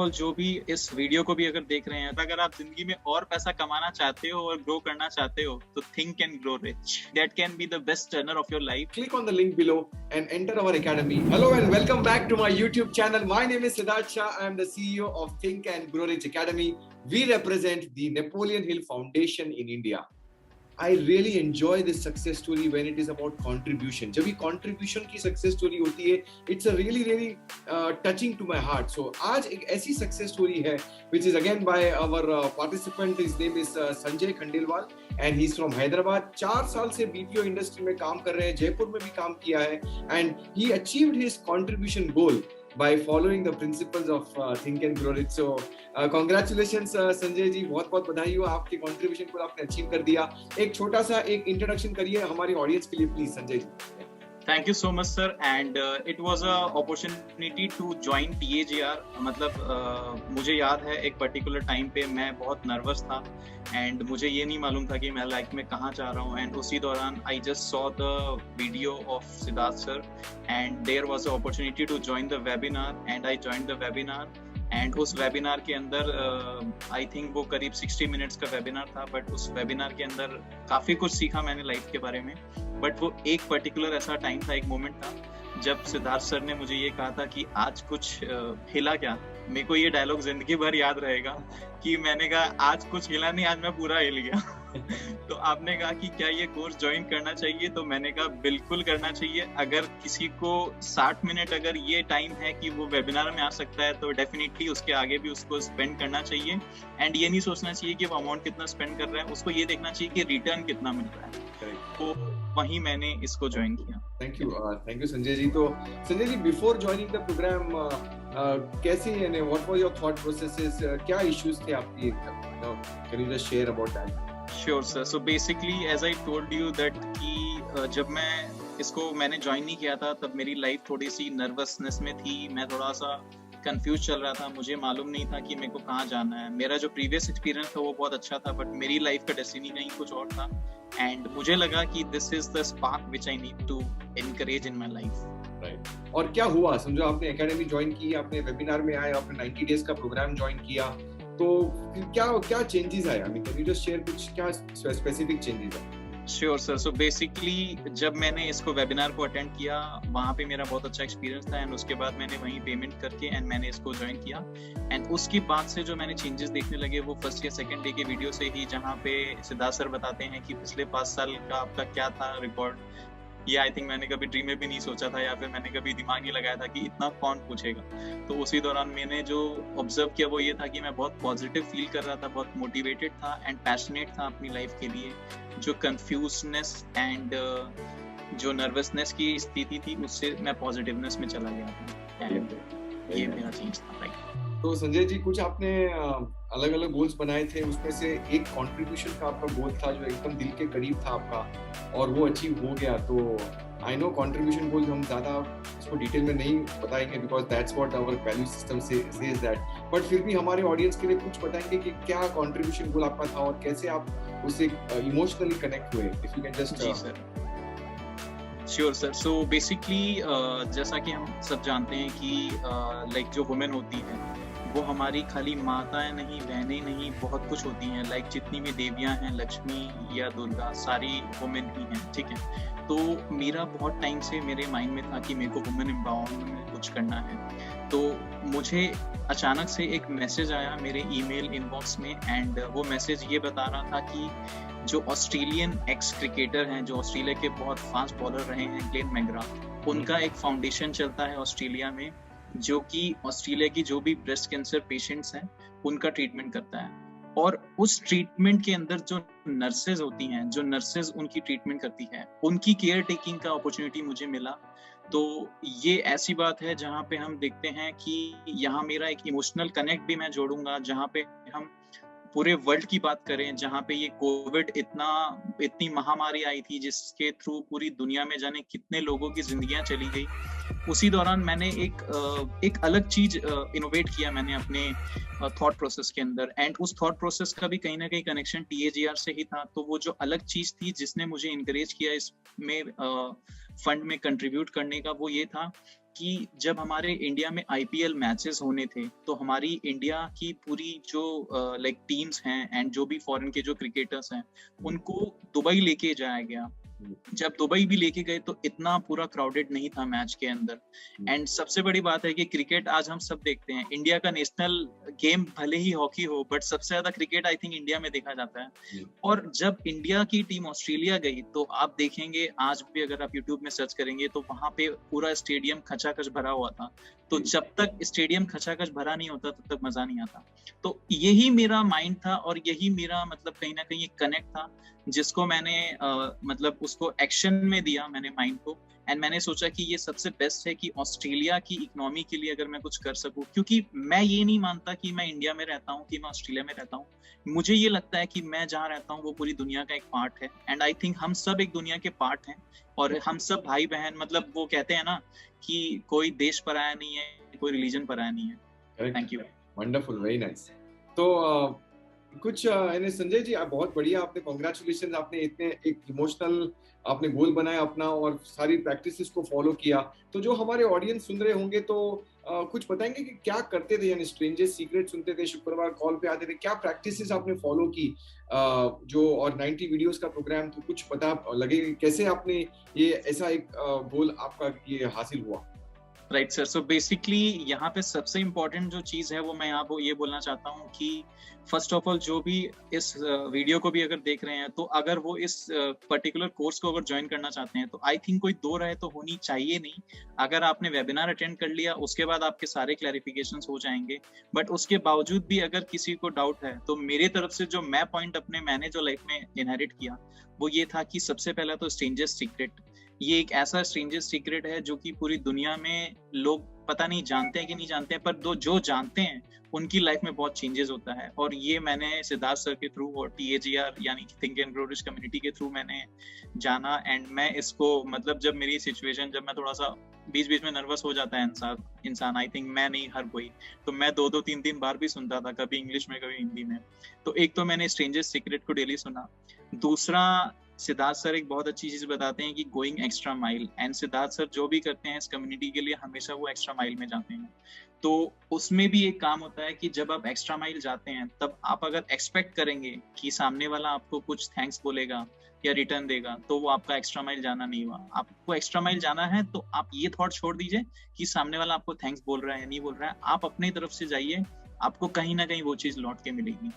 People जो भी इस वीडियो को भी अगर देख रहे हैं, तो अगर आप जिंदगी में और पैसा कमाना चाहते हो और ग्रो करना चाहते हो, तो think and grow rich. That can be the best Turner of your life. Click on the link below and enter our academy. Hello and welcome back to my YouTube channel. My name is Siddharth Shah. I am the CEO of Think and Grow Rich Academy. We represent the Napoleon Hill Foundation in India. I really enjoy this success story when it is about contribution. जब ये contribution की success story होती है, it's a really touching to my heart. So आज एक ऐसी success story है, which is again by our participant. His name is Sanjay Khandelwal and he's from Hyderabad. 4 साल से BPO industry में काम कर रहे हैं, जयपुर में भी काम किया है, and he achieved his contribution goal by following the principles of Think and Grow Rich. So congratulations Sanjay ji, बहुत बहुत बधाई हो, आपके कंट्रीब्यूशन को आपने अचीव कर दिया. एक छोटा सा एक इंट्रोडक्शन करिए हमारी ऑडियंस के लिए please Sanjay ji. Thank you so much, sir. And it was a opportunity to join TAGR. मतलब मुझे याद है एक पर्टिकुलर टाइम पे मैं बहुत नर्वस था एंड मुझे ये नहीं मालूम था कि मैं लाइफ में कहाँ जा रहा हूँ. एंड उसी दौरान I just saw the video of Siddharth sir and there was a opportunity to join the webinar and I join the webinar. And उस वेबिनार के अंदर आई थिंक वो करीब 60 मिनट्स का वेबिनार था, बट उस वेबिनार के अंदर काफ़ी कुछ सीखा मैंने लाइफ के बारे में. बट वो एक पर्टिकुलर ऐसा टाइम था, एक मोमेंट था जब सिद्धार्थ सर ने मुझे ये कहा था कि आज कुछ हिला क्या. मेरे को ये डायलॉग जिंदगी भर याद रहेगा कि मैंने कहा आज कुछ हिला नहीं, आज मैं पूरा हिल गया. तो आपने कहा कि क्या ये कोर्स ज्वाइन करना चाहिए, तो मैंने कहा बिल्कुल करना चाहिए. अगर किसी को 60 मिनट अगर ये टाइम है कि वो वेबिनार में आ सकता है, तो डेफिनेटली उसके आगे भी उसको स्पेंड करना चाहिए. एंड ये नहीं सोचना चाहिए कि वो अमाउंट कितना स्पेंड कर रहा है, उसको ये देखना चाहिए कि रिटर्न कितना मिल रहा है. तो वहीं मैंने इसको ज्वाइन किया. Thank you Sanjay ji. तो Sanjay ji, before joining the programme कैसे यानी what was your thought processes, क्या इश्यूज थे आपकी, can you just share about that? Sure sir. So basically as I told you that कि जब मैं इसको मैंने ज्वाइन नहीं किया था, तब मेरी लाइफ थोड़ी सी नर्वसनेस में थी. मैं थोड़ा सा कंफ्यूज चल रहा था, मुझे मालूम नहीं था कि मेरे को कहाँ जाना है. मेरा जो प्रीवियस एक्सपीरियंस था वो बहुत अच्छा था, बट मेरी लाइफ का डेस्टिनी कहीं कुछ और था. एंड मुझे लगा कि this is the spark which I need to encourage in my life. Right. और क्या हुआ? समझो आपने एकेडमी ज्वाइन की, आपने वेबिनार में आए, आपने 90 डेज का प्रोग्राम ज्वाइन किया, तो क्या चेंजेस आए? I mean can you just share कुछ क्या स्पेसिफिक चेंजेस आए? Sure sir. सो बेसिकली जब मैंने इसको वेबिनार को अटेंड किया, वहाँ पे मेरा बहुत अच्छा एक्सपीरियंस था. एंड उसके बाद मैंने वहीं पेमेंट करके एंड मैंने इसको ज्वाइन किया. एंड उसके बाद से जो मैंने चेंजेस देखने लगे वो फर्स्ट या सेकंड डे के वीडियो से ही, जहाँ पे सिद्धार्थ सर बताते हैं कि पिछले 5 साल का आपका क्या था रिकॉर्ड. ये आई थिंक मैंने कभी ड्रीम में भी नहीं सोचा था, या फिर मैंने कभी दिमाग नहीं लगाया था कि इतना कौन पूछेगा. तो उसी दौरान मैंने जो ऑब्जर्व किया वो ये था कि मैं बहुत पॉजिटिव फील कर रहा था, बहुत मोटिवेटेड था एंड पैशनेट था अपनी लाइफ के लिए. जो कंफ्यूजनेस एंड जो नर्वसनेस की स्थिति थी, उससे मैं पॉजिटिवनेस में चला गया था. एंड ये मेरा चेंज था. राइट. तो संजय जी, कुछ आपने अलग अलग गोल्स बनाए थे, उसमें से एक कंट्रीब्यूशन का आपका गोल था जो एकदम दिल के करीब था आपका, और वो अचीव हो गया. तो आई नो कंट्रीब्यूशन गोल हम ज़्यादा इसको डिटेल में नहीं बताएंगे because that's what our value system says that, but फिर भी हमारे ऑडियंस के लिए कुछ बताएंगे कि क्या कंट्रीब्यूशन गोल आपका था और कैसे आप उससे इमोशनली कनेक्ट हुए. If you can just. जी sir. Sure sir. So basically जैसा कि हम सब जानते हैं कि लाइक जो वुमेन होती है वो हमारी खाली माताएं नहीं, बहनें नहीं, बहुत कुछ होती हैं. लाइक जितनी भी देवियां हैं, लक्ष्मी या दुर्गा, सारी वुमेन ही हैं. ठीक है. तो मेरा बहुत टाइम से मेरे माइंड में था कि मेरे को वुमेन एम्पावरमेंट में कुछ करना है. तो मुझे अचानक से एक मैसेज आया मेरे ईमेल इनबॉक्स में एंड वो मैसेज ये बता रहा था कि जो ऑस्ट्रेलियन एक्स क्रिकेटर हैं, जो ऑस्ट्रेलिया के बहुत फास्ट बॉलर रहे हैं, ग्लेन मैकग्रा, उनका एक फाउंडेशन चलता है ऑस्ट्रेलिया में, जो कि ऑस्ट्रेलिया की जो भी ब्रेस्ट कैंसर पेशेंट्स हैं उनका ट्रीटमेंट करता है. और उस ट्रीटमेंट के अंदर जो नर्सेज होती हैं, जो नर्सेज उनकी ट्रीटमेंट करती हैं, उनकी केयर टेकिंग का अपॉर्चुनिटी मुझे मिला. तो ये ऐसी बात है जहाँ पे हम देखते हैं कि यहाँ मेरा एक इमोशनल कनेक्ट भी मैं जोड़ूंगा, जहाँ पे हम पूरे वर्ल्ड की बात करें, जहाँ पे ये कोविड इतनी महामारी आई थी जिसके थ्रू पूरी दुनिया में जाने कितने लोगों की जिंदगियां चली गई. उसी दौरान मैंने एक अलग चीज इनोवेट किया मैंने अपने थॉट प्रोसेस के अंदर. एंड उस थॉट प्रोसेस का भी कहीं ना कहीं कनेक्शन TAGR से ही था. तो वो जो अलग चीज थी जिसने मुझे इनकरेज किया इसमें फंड में कंट्रीब्यूट करने का, वो ये था कि जब हमारे इंडिया में आईपीएल मैचेस होने थे तो हमारी इंडिया की पूरी जो लाइक टीम्स हैं एंड जो भी फॉरेन के जो क्रिकेटर्स हैं उनको दुबई लेके जाया गया। जब दुबई भी लेके गए तो इतना पूरा क्राउडेड नहीं था मैच के अंदर। एंड सबसे बड़ी बात है कि क्रिकेट आज हम सब देखते हैं, इंडिया का नेशनल गेम भले ही हॉकी हो बट सबसे ज्यादा क्रिकेट आई थिंक इंडिया में देखा जाता है। और जब इंडिया की टीम ऑस्ट्रेलिया गई तो आप देखेंगे आज भी अगर आप यूट्यूब में सर्च करेंगे तो वहां पे पूरा स्टेडियम खचाखच भरा हुआ था। तो जब तक स्टेडियम खचाखच भरा नहीं होता तब तक मजा नहीं आता। तो यही मेरा माइंड था और यही मेरा मतलब कहीं ना कहीं एक कनेक्ट था जिसको मैंने मतलब उसको एक्शन में दिया मैंने माइंड को। एंड मैंने सोचा कि ये सबसे बेस्ट है कि ऑस्ट्रेलिया की इकोनॉमी के लिए अगर मैं कुछ कर सकूं, क्योंकि मैं ये नहीं मानता कि मैं इंडिया में रहता हूँ कि मैं ऑस्ट्रेलिया में रहता हूँ। मुझे ये लगता है कि मैं जहाँ रहता हूँ वो पूरी दुनिया का एक पार्ट है। एंड आई थिंक हम सब एक दुनिया के पार्ट हैं और हम सब भाई बहन, मतलब वो कहते हैं ना कि कोई देश पराया नहीं है, कोई रिलीजन पराया नहीं है। Thank you. Wonderful, very nice. तो कुछ संजय जी, आप बहुत बढ़िया, आपने कॉन्ग्रेचुलेशन, आपने इतने एक इमोशनल आपने गोल बनाया अपना और सारी प्रैक्टिसेस को फॉलो किया। तो जो हमारे ऑडियंस सुन रहे होंगे तो कुछ बताएंगे कि क्या करते थे, यानी स्ट्रेंजर्स सीक्रेट सुनते थे, शुक्रवार कॉल पे आते थे, क्या प्रैक्टिसेस आपने फॉलो की जो, और 90 वीडियोस का प्रोग्राम, तो कुछ पता लगे कैसे आपने ये ऐसा एक गोल आपका ये हासिल हुआ? राइट सर, सो बेसिकली यहाँ पे सबसे इम्पोर्टेंट जो चीज़ है वो मैं यहाँ ये बोलना चाहता हूँ कि फर्स्ट ऑफ ऑल जो भी इस वीडियो को भी अगर देख रहे हैं तो अगर वो इस पर्टिकुलर कोर्स को अगर ज्वाइन करना चाहते हैं तो आई थिंक कोई दो राय तो होनी चाहिए नहीं। अगर आपने वेबिनार अटेंड कर लिया उसके बाद आपके सारे क्लैरिफिकेशंस हो जाएंगे, बट उसके बावजूद भी अगर किसी को डाउट है तो मेरे तरफ से जो मैं पॉइंट मैंने जो लाइफ में इनहेरिट किया वो ये था कि सबसे पहला तो स्ट्रेंजर्स सीक्रेट, ये एक ऐसा स्ट्रेंजर्स सीक्रेट है जो कि पूरी दुनिया में लोग पता नहीं जानते हैं कि नहीं जानते हैं, पर जो जानते हैं उनकी लाइफ में बहुत चेंजेस होता है। और ये मैंने सिद्धार्थ सर के थ्रू और TAGR यानी think and grow rich community के थ्रू मैंने जाना। एंड मैं इसको मतलब जब मेरी सिचुएशन, जब मैं थोड़ा सा बीच बीच में नर्वस हो जाता है इंसान आई थिंक, मैं नहीं हर कोई, तो मैं 2-3 बार भी सुनता था, कभी इंग्लिश में कभी हिंदी में। तो एक तो मैंने स्ट्रेंजर्स सीक्रेट को डेली सुना। दूसरा, सिद्धार्थ सर एक बहुत अच्छी चीज बताते हैं कि going extra mile, and Siddharth sir जो भी करते हैं इस कम्युनिटी के लिए हमेशा वो एक्स्ट्रा माइल में जाते हैं। तो उसमें भी एक काम होता है कि जब आप एक्स्ट्रा माइल जाते हैं तब आप अगर एक्सपेक्ट करेंगे कि सामने वाला आपको कुछ थैंक्स बोलेगा या रिटर्न देगा तो वो आपका एक्स्ट्रा माइल जाना नहीं हुआ। आपको एक्स्ट्रा माइल जाना है तो आप ये थॉट छोड़ दीजिए कि सामने वाला आपको थैंक्स बोल रहा है या नहीं बोल रहा है, आप अपनी तरफ से जाइए, आपको कहीं ना कहीं वो चीज लौट के मिलेगी।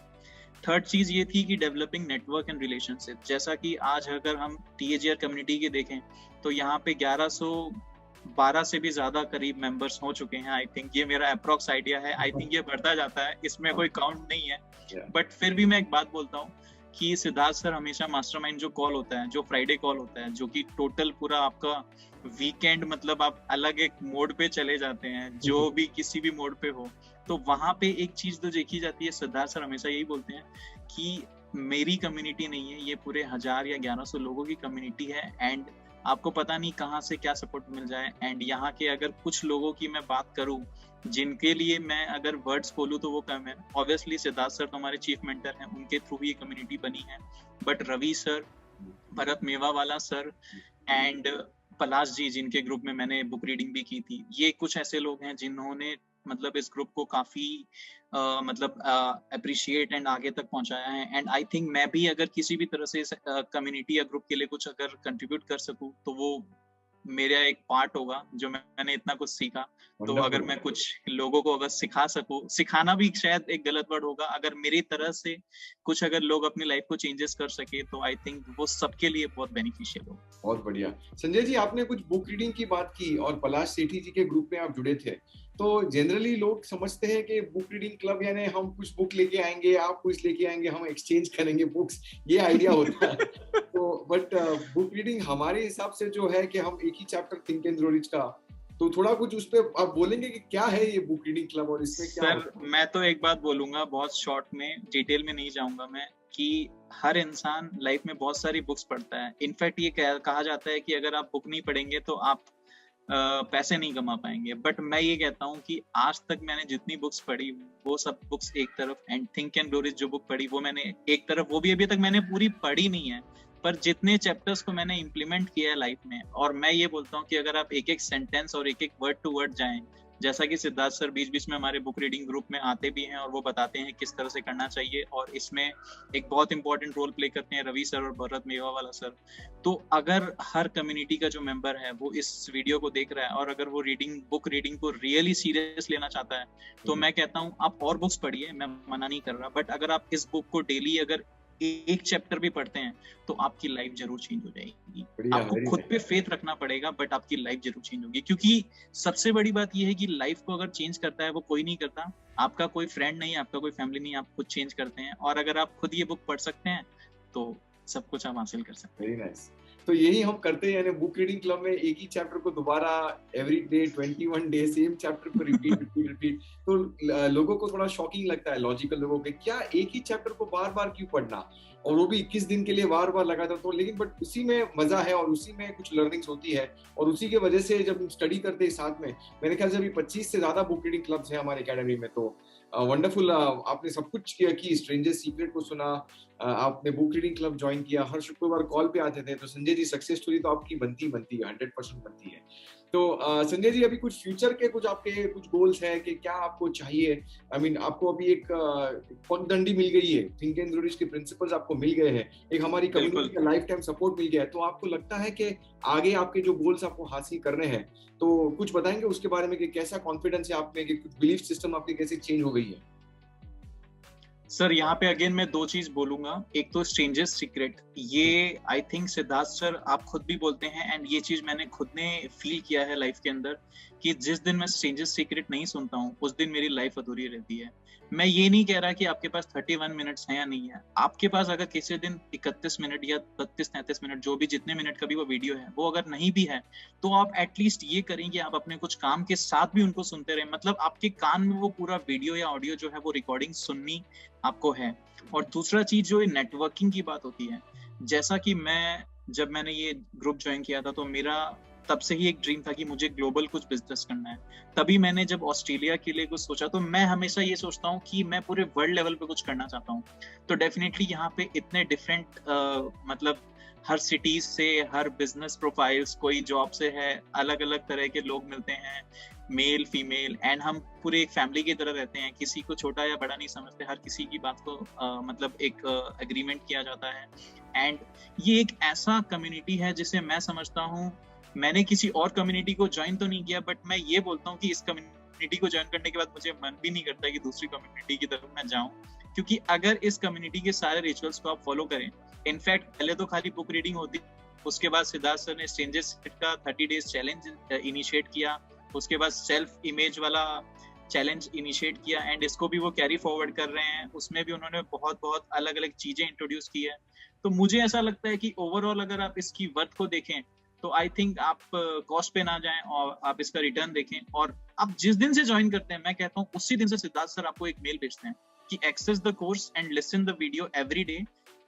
थर्ड चीज ये थी कि डेवलपिंग नेटवर्क एंड रिलेशनशिप, जैसा कि आज अगर हम TAGR कम्युनिटी के देखें तो यहाँ पे 1112 से भी ज्यादा करीब मेंबर्स हो चुके हैं। आई थिंक ये मेरा अप्रॉक्स आइडिया है, आई थिंक ये बढ़ता जाता है, इसमें कोई काउंट नहीं है। बट फिर भी मैं एक बात बोलता हूँ कि सिद्धार्थ सर हमेशा मास्टरमाइंड जो कॉल होता है, जो फ्राइडे कॉल होता है, जो कि टोटल पूरा आपका वीकेंड, मतलब आप अलग एक मोड पे चले जाते हैं, जो भी किसी भी मोड पे हो, तो वहां पे एक चीज तो देखी जाती है, सिद्धार्थ सर हमेशा यही बोलते हैं कि मेरी कम्युनिटी नहीं है, ये पूरे 1000 या 1100 लोगों की कम्युनिटी है। एंड आपको पता नहीं कहाँ से क्या सपोर्ट मिल जाए। एंड यहाँ के अगर कुछ लोगों की मैं बात करूं जिनके लिए मैं अगर वर्ड्स बोलूं तो वो कम है। ऑब्वियसली सिद्धार्थ सर तो हमारे चीफ मेंटर हैं, उनके थ्रू ही कम्युनिटी बनी है, but Ravi sir, Bharat Mewawala sir and Palash ji, जिनके ग्रुप में मैंने बुक रीडिंग भी की थी, ये कुछ ऐसे लोग हैं जिन्होंने मतलब इस ग्रुप को काफी मतलब अप्रिशिएट एंड आगे तक पहुंचाया है। एंड आई थिंक मैं भी अगर किसी भी तरह से इस कम्युनिटी या ग्रुप के लिए कुछ अगर कंट्रीब्यूट कर सकूं तो वो मेरा एक पार्ट होगा, जो मैंने इतना कुछ सीखा। तो अगर मैं कुछ लोगों को अगर सिखा सकूं, सिखाना भी शायद एक गलत वर्ड होगा, अगर मेरी तरह से कुछ अगर लोग अपनी लाइफ को चेंजेस कर सके तो आई थिंक वो सबके लिए बहुत बेनिफिशियल हो। बहुत बढ़िया। संजय जी, आपने कुछ बुक रीडिंग की बात की और पलाश सेठी जी के ग्रुप में आप जुड़े थे, तो जनरली लोग समझते हैं कि बुक रीडिंग क्लब यानी हम कुछ बुक लेके आएंगे, आप कुछ लेके आएंगे, हम एक्सचेंज करेंगे बुक्स, ये आइडिया होता है। तो बट बुक रीडिंग हमारे हिसाब से जो है कि हम एक ही chapter think and grow rich का, तो थोड़ा कुछ उस पर आप बोलेंगे कि क्या है ये बुक रीडिंग क्लब और इसमें क्या? सर मैं तो एक बात बोलूंगा, बहुत शॉर्ट में, डिटेल में नहीं जाऊंगा मैं, कि हर इंसान लाइफ में बहुत सारी बुक्स पढ़ता है। इनफैक्ट ये कहा जाता है कि अगर आप बुक नहीं पढ़ेंगे तो आप पैसे नहीं कमा पाएंगे। बट मैं ये कहता हूँ कि आज तक मैंने जितनी बुक्स पढ़ी वो सब बुक्स एक तरफ, and think and grow rich जो बुक पढ़ी वो मैंने एक तरफ, वो भी अभी तक मैंने पूरी पढ़ी नहीं है, पर जितने चैप्टर्स को मैंने इम्प्लीमेंट किया है लाइफ में, और मैं ये बोलता हूँ कि अगर आप एक एक सेंटेंस और एक एक वर्ड टू वर्ड जाएं, जैसा कि सिद्धार्थ सर बीच बीच में हमारे बुक रीडिंग ग्रुप में आते भी हैं और वो बताते हैं किस तरह से करना चाहिए, और इसमें एक बहुत इंपॉर्टेंट रोल प्ले करते हैं रवि सर और भरत मेवावाला सर। तो अगर हर कम्युनिटी का जो मेंबर है वो इस वीडियो को देख रहा है और अगर वो बुक रीडिंग को रियली सीरियस लेना चाहता है, तो मैं कहता हूँ आप और बुक्स पढ़िए, मैं मना नहीं कर रहा, बट अगर आप इस बुक को डेली अगर एक चैप्टर भी पढ़ते हैं तो आपकी लाइफ जरूर चेंज हो जाएगी। आपको खुद पे फेथ रखना पड़ेगा, बट आपकी लाइफ जरूर चेंज होगी। क्योंकि सबसे बड़ी बात यह है कि लाइफ को अगर चेंज करता है वो कोई नहीं करता, आपका कोई फ्रेंड नहीं, आपका कोई फैमिली नहीं, आप खुद चेंज करते हैं। और अगर आप खुद ये बुक पढ़ सकते हैं तो सब कुछ आप हासिल कर सकते हैं। Very nice. तो यही हम करते हैं, यानी बुक रीडिंग क्लब में एक ही चैप्टर को दोबारा every day 21 day same chapter को रिपीट। तो लोगों को थोड़ा शॉकिंग लगता है, लॉजिकल लोगों के, क्या एक ही चैप्टर को बार बार क्यों पढ़ना, और वो भी 21 दिन के लिए बार बार लगातार। तो लेकिन बट उसी में मजा है और उसी में कुछ लर्निंग्स होती है, और उसी के वजह से जब हम स्टडी करते हैं साथ में, मेरे ख्याल से अभी 25 से ज्यादा बुक रीडिंग क्लब्स हैं हमारे एकेडमी में। तो वंडरफुल, आपने सब कुछ किया कि स्ट्रेंजर्स सीक्रेट को सुना, आपने बुक रीडिंग क्लब ज्वाइन किया, हर शुक्रवार कॉल पे आते थे। तो संजय जी, सक्सेस स्टोरी तो आपकी बनती है, 100% बनती है। तो संजय जी, अभी कुछ फ्यूचर के कुछ आपके कुछ गोल्स हैं कि क्या आपको चाहिए? आई मीन आपको अभी एक पगडंडी मिल गई है, थिंक एंड ग्रो रिच के प्रिंसिपल्स आपको मिल गए हैं, एक हमारी कम्युनिटी का लाइफ टाइम सपोर्ट मिल गया है। तो आपको लगता है कि आगे आपके जो गोल्स आपको हासिल करने हैं, तो कुछ बताएंगे उसके बारे में कि कैसा कॉन्फिडेंस है आप में, कि कुछ बिलीफ सिस्टम आपकी कैसे चेंज हो गई है? सर यहाँ पे अगेन मैं दो चीज बोलूंगा। एक तो स्ट्रेंजर्स सीक्रेट, ये आई थिंक सिद्धार्थ सर आप खुद भी बोलते हैं, एंड ये चीज मैंने खुद ने फील किया है लाइफ के अंदर, कि जिस दिन मैं स्ट्रेंजर्स सीक्रेट नहीं सुनता हूँ उस दिन मेरी लाइफ अधूरी रहती है। मैं ये नहीं कह रहा कि आपके पास 31 मिनट्स हैं या नहीं है, आपके पास अगर किसी दिन 31 मिनट या 32-33 मिनट, जो भी जितने मिनट का भी वो वीडियो है, वो अगर नहीं भी है, तो आप एटलीस्ट ये करें कि आप अपने कुछ काम के साथ भी उनको सुनते रहें। मतलब आपके कान में वो पूरा वीडियो या ऑडियो जो है वो रिकॉर्डिंग सुननी आपको है। और दूसरा चीज जो नेटवर्किंग की बात होती है, जैसा कि जब मैंने ये ग्रुप ज्वाइन किया था तो मेरा तब से ही एक ड्रीम था कि मुझे ग्लोबल कुछ बिजनेस करना है। तभी मैंने जब ऑस्ट्रेलिया के लिए कुछ सोचा, तो मैं हमेशा ये सोचता हूँ कि मैं पूरे वर्ल्ड लेवल पे कुछ करना चाहता हूँ। तो डेफिनेटली यहाँ पे इतने डिफरेंट मतलब हर सिटीज से, हर बिजनेस प्रोफाइल्स, कोई जॉब से है, अलग अलग तरह के लोग मिलते हैं, मेल फीमेल, एंड हम पूरे एक फैमिली की तरह रहते हैं। किसी को छोटा या बड़ा नहीं समझते, हर किसी की बात को मतलब एक एग्रीमेंट किया जाता है। एंड ये एक ऐसा कम्युनिटी है जिसे मैं समझता हूँ, मैंने किसी और कम्युनिटी को ज्वाइन तो नहीं किया, बट मैं ये बोलता हूँ कि इस कम्युनिटी को ज्वाइन करने के बाद मुझे मन भी नहीं करता कि दूसरी कम्युनिटी की तरफ मैं जाऊँ। क्योंकि अगर इस कम्युनिटी के सारे रिचुअल्स को आप फॉलो करें, इनफैक्ट पहले तो खाली बुक रीडिंग होती, उसके बाद सिद्धार्थ सर ने स्ट्रेंजर्स का 30 डेज चैलेंज इनिशिएट किया, उसके बाद सेल्फ इमेज वाला चैलेंज इनिशिएट किया, एंड इसको भी वो कैरी फॉरवर्ड कर रहे हैं। उसमें भी उन्होंने बहुत बहुत अलग अलग चीजें इंट्रोड्यूस की है। तो मुझे ऐसा लगता है कि ओवरऑल अगर आप इसकी वर्थ को देखें तो आई थिंक आप कॉस्ट पे ना जाएं और आप इसका रिटर्न देखें। और आप जिस दिन से ज्वाइन करते हैं, मैं कहता हूँ उसी दिन से सिद्धार्थ सर आपको एक मेल भेजते हैं कि access the course and listen the video every day.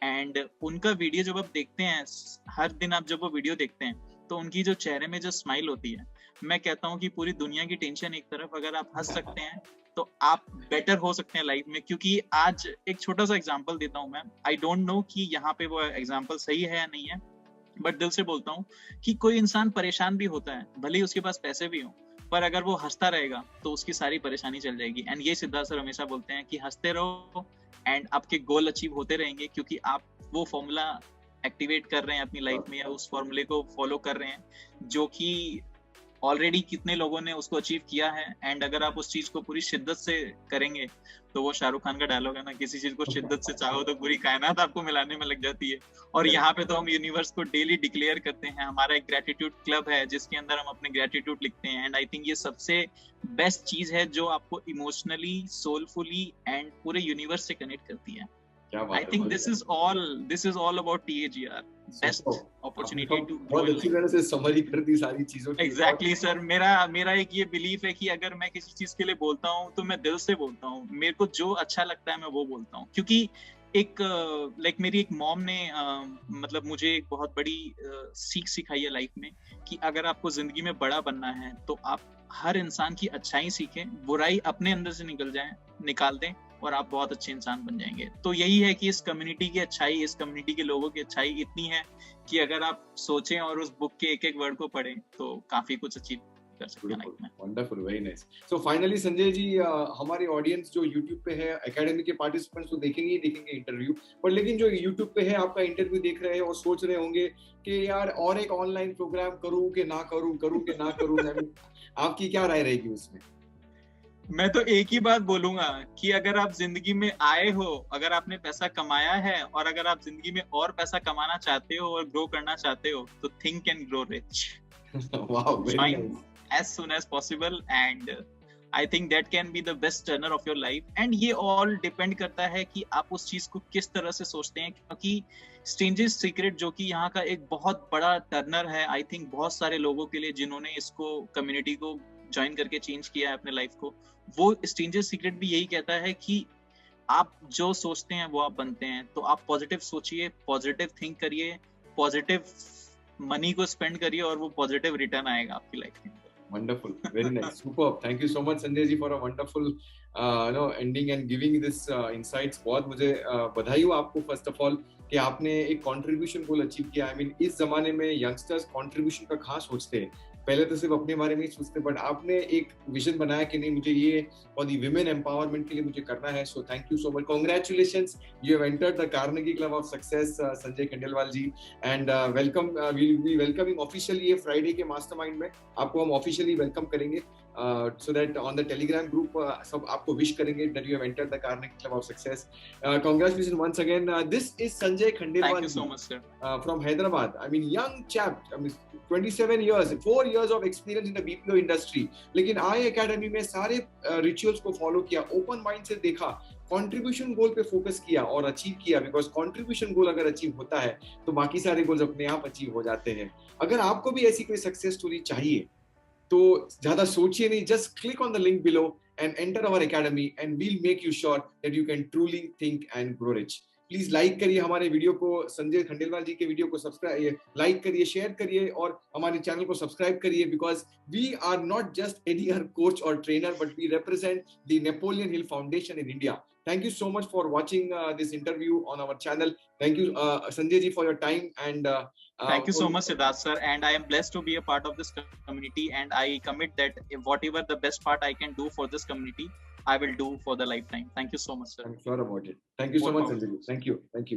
And उनका वीडियो जब आप देखते हैं, हर दिन आप जब वो वीडियो देखते हैं, तो उनकी जो चेहरे में जो स्माइल होती है, मैं कहता हूँ कि पूरी दुनिया की टेंशन एक तरफ, अगर आप हंस सकते हैं तो आप बेटर हो सकते हैं लाइफ में। क्योंकि आज एक छोटा सा एग्जांपल देता हूँ मैं, आई डोंट नो कि यहाँ पे वो एग्जांपल सही है या नहीं है, बट दिल से बोलता हूँ कि कोई इंसान परेशान भी होता है, भले ही उसके पास पैसे भी हों, पर अगर वो हंसता रहेगा तो उसकी सारी परेशानी चल जाएगी। एंड ये सिद्धार्थ सर हमेशा बोलते हैं कि हंसते रहो एंड आपके गोल अचीव होते रहेंगे, क्योंकि आप वो फॉर्मूला एक्टिवेट कर रहे हैं अपनी लाइफ में, या उस फॉर्मूले को फॉलो कर रहे हैं जो कि ऑलरेडी कितने लोगों ने उसको अचीव किया है। एंड अगर आप उस चीज को पूरी शिद्दत से करेंगे, तो वो शाहरुख खान का डायलॉग है ना, किसी चीज को शिद्दत से चाहो तो पूरी कायनात आपको मिलाने में लग जाती है। और यहाँ पे तो हम यूनिवर्स को डेली डिक्लेयर करते हैं। हमारा एक ग्रेटिट्यूड क्लब है जिसके अंदर हम अपने ग्रेटिट्यूड लिखते हैं। एंड आई थिंक ये सबसे बेस्ट चीज है जो आपको इमोशनली, सोलफुली एंड पूरे यूनिवर्स से कनेक्ट करती है। I think this is all about TAGR. Best opportunity to बहुत अच्छी तरह से समरी कर दी सारी चीजों की। Exactly sir, मेरा एक ये बिलीफ है कि अगर मैं किसी चीज के लिए बोलता हूँ तो मैं दिल से बोलता हूँ, मेरे को जो अच्छा लगता है मैं वो बोलता हूँ। क्योंकि एक लाइक मेरी एक मॉम ने मतलब मुझे एक बहुत बड़ी सीख सिखाई है लाइफ में, कि अगर आपको जिंदगी में बड़ा बनना है तो आप हर इंसान की अच्छाई सीखें, बुराई अपने अंदर से निकाल दें और आप बहुत अच्छे इंसान बन जाएंगे। तो यही है कि इस कम्युनिटी की अच्छाई, इस कम्युनिटी के लोगों की अच्छाई इतनी है कि अगर आप सोचें और उस बुक के एक एक वर्ड को पढ़ें तो काफी कुछ अचीव कर सकते हैं लाइफ में। Wonderful, very nice. So finally Sanjay ji, हमारी ऑडियंस जो यूट्यूब पे है, एकेडमी के पार्टिसिपेंट्स तो देखेंगे ही देखेंगे इंटरव्यू, पर लेकिन जो यूट्यूब पे है आपका इंटरव्यू देख रहे हैं और सोच रहे होंगे कि यार और एक ऑनलाइन प्रोग्राम करूं कि ना करूं, करूं कि ना करूं, आपकी क्या राय रहेगी उसमें? मैं तो एक ही बात बोलूंगा कि अगर आप जिंदगी में आए हो, अगर आपने पैसा कमाया है और अगर आप जिंदगी में और पैसा कमाना चाहते हो और ग्रो करना चाहते हो तो think and grow rich. Wow, very Join nice. as soon as possible and I think that can be the best turner of your life। and ये all depend करता है कि आप उस चीज को किस तरह से सोचते हैं, क्योंकि स्ट्रेंजर्स सीक्रेट जो कि यहाँ का एक बहुत बड़ा टर्नर है आई थिंक बहुत सारे लोगों के लिए जिन्होंने इसको कम्युनिटी को ज्वाइन करके चेंज किया है अपने लाइफ को, वो स्ट्रेंजर्स सीक्रेट भी यही कहता है कि आप जो सोचते हैं वो आप बनते हैं। तो आप पॉजिटिव सोचिए, पॉजिटिव थिंक करिए, पॉजिटिव मनी को स्पेंड करिए और वो पॉजिटिव रिटर्न आएगा आपकी लाइफ में। Wonderful, very nice, superb. Thank you so much, Sanjay ji, for a wonderful, ending and giving this insights. बहुत मुझे बधाई हो आपको first of all कि आपने एक contribution goal achieve किया। I mean, इस जमाने में youngsters contribution का खास सोचते हैं, पहले तो सिर्फ अपने बारे में ही सोचते, बट आपने एक विजन बनाया कि नहीं मुझे ये और दी विमेन एम्पावरमेंट के लिए मुझे करना है। So thank you so much, congratulations, you have entered the Carnegie club of success, Sanjay Khandelwal ji, and welcome, we will be welcoming officially ये फ्राइडे के मास्टरमाइंड में आपको हम ऑफिशियली वेलकम करेंगे, so that on the telegram group सब आपको wish करेंगे that you have entered the Carnegie Club of Success. Congratulations once again. This is Sanjay Khandelwal. Thank you so much, sir. From Hyderabad. I mean, young chap. I mean, 27 years, 4 years of experience in the BPO industry. लेकिन आए academy में सारे rituals को follow किया, open mind से देखा, contribution गोल पे focus किया और अचीव किया, बिकॉज कंट्रीब्यूशन गोल अगर अचीव होता है तो बाकी सारे गोल्स अपने आप अचीव हो जाते हैं। अगर आपको भी ऐसी कोई सक्सेस स्टोरी चाहिए तो ज्यादा सोचिए नहीं, just click on the link below and enter our academy and we'll make you sure that you can truly think and grow rich. Please like करिए हमारे वीडियो को, संजय खंडेलवाल जी के वीडियो को सब्सक्राइब, लाइक करिए, शेयर करिए और हमारे चैनल को सब्सक्राइब करिए, because we are not just any other coach और trainer but we represent the Napoleon Hill foundation in India. Thank you so much for watching this interview on our channel. Thank you, Sanjay ji, for your time and thank you so much, Siddharth sir. And I am blessed to be a part of this community, and I commit that whatever the best part I can do for this community, I will do for the lifetime. Thank you so much, sir. I'm sure about it. Thank you so much, Sanjay ji. Thank you. Thank you.